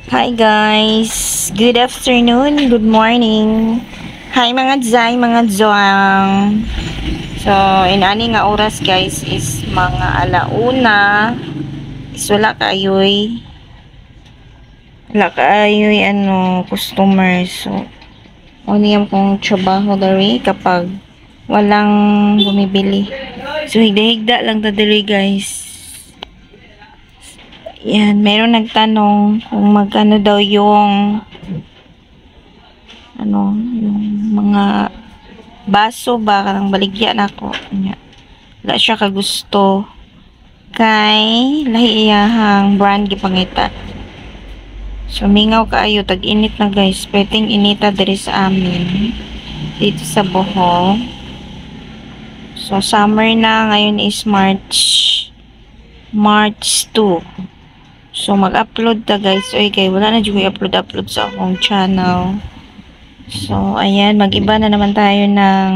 Hi guys! Good afternoon, good morning. Hi mga Zay, mga Zoang. So, inani nga oras guys is mga alauna. Is wala kaayoy customer. So, uniyam kong trabaho dari kapag walang bumibili. So, higda-higda lang ta diri guys. Yan, meron nagtanong kung magkano daw yung yung mga baso ba karang baligya nako nya. Wala siya kagusto kay lahi iyahang brand gipangita. So mingaw kaayo tag-init na guys, pwedeng inita diri sa amin dito sa Bohol. So summer na ngayon is March 2. So mag-upload ta guys. Oy kay wala na jud upload sa akong channel. So, ayan, mag-iba na naman tayo ng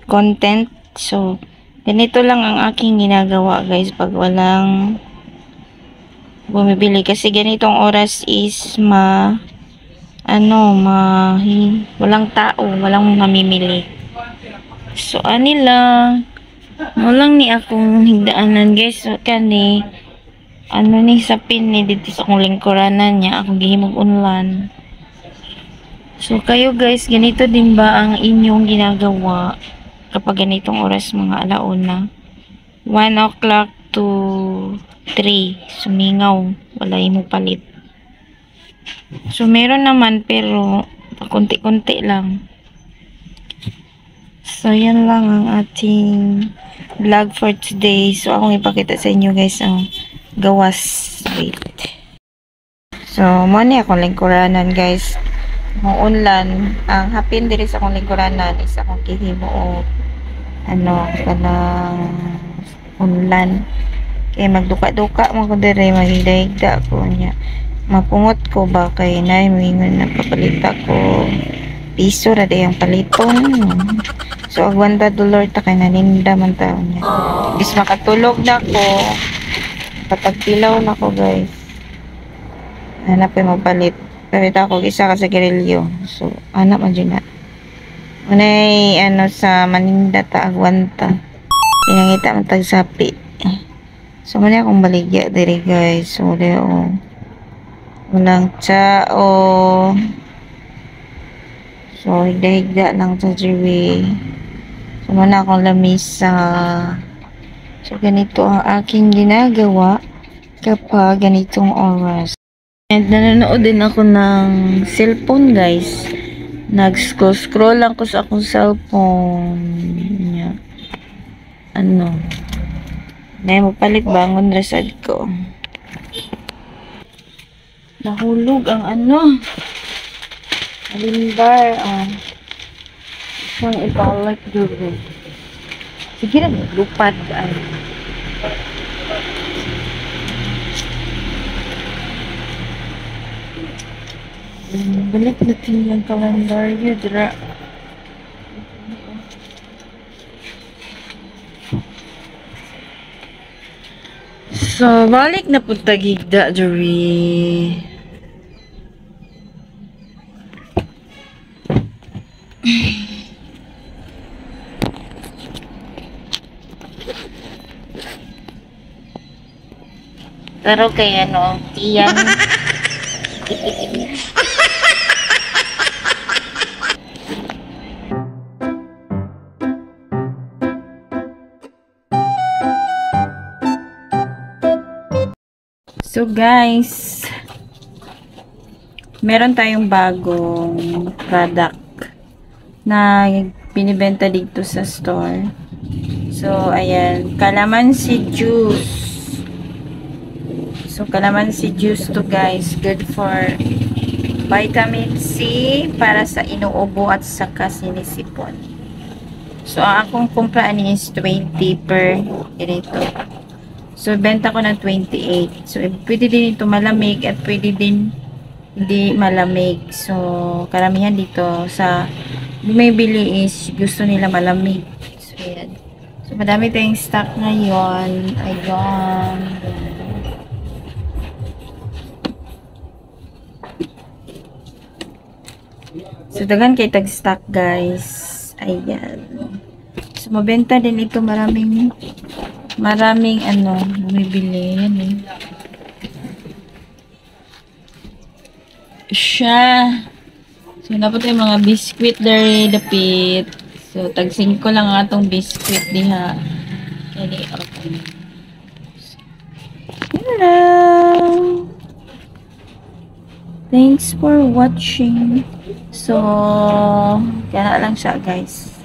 content. So, ganito lang ang aking ginagawa, guys, pag walang bumibili. Kasi ganitong oras is walang tao, walang mamimili. So, walang ni akong higdaanan, guys. So, sapin ni dito sa akong lingkuranan niya, akong gihimog unlan. So, kayo guys, ganito din ba ang inyong ginagawa kapag ganitong oras mga alauna? 1 o'clock to 3. Sumingaw. Wala mo palit. So, meron naman pero konti-konti lang. So, yan lang ang ating vlog for today. So, akong ipakita sa inyo guys ang gawas. Wait. So, muna akong lingkuranan guys. Unlan ang hapin diri sa akong lingkuranan is akong gihimo kanang unlan kay magduka-duka man ko diri magigda ko nya mapungot ko ba kay nay mingon na papalita ko piso ra day ang paliton. So agwanta dollar ta kay naninda man ta nya bis makatulog na ko patagpilaw na ko guys hanap mo palit. Pawita ko isa ka sa gerilyo. So, anak man dyan na. Unay, sa maninda ta agwanta. Pinangita man tagsapi. So, muna akong baligya diri guys. So, walang tsao. So, higda-higda lang sa jiwi. So, muna akong lamisa. So, ganito ang aking ginagawa kapag ganitong oras. And nanonood din ako ng cellphone guys. Nag-scroll lang ko sa akong cellphone. Yeah. Nay mo palit bangon resad ko. Nahulog ang alindar. Isang ibalik duro. Sige na, lupad ay. Balik natin yung kalendaryo dira. So, balik na po tagigda diri. Pero kay tiyan. So guys, meron tayong bagong product na binibenta dito sa store. So ayan, calamansi juice. So calamansi juice to guys, good for vitamin C para sa inuubo at saka sinisipon. So ang akong kumpraan is 20 per ganito. So, benta ko ng 28. So, pwede din ito malamig at pwede din hindi malamig. So, karamihan dito sa bumibili is gusto nila malamig. So, yan. So, madami tayong stock ngayon. Ayan. So, dagan kay tag-stock, guys. Ayan. So, mabenta din ito. Maraming bumibili. Yan eh. Siya. So, dapat yung mga biscuit dari dapit. So, tag-5 lang nga itong biscuit diha. Kaya okay. Hello! Thanks for watching. So, kaya lang siya, guys.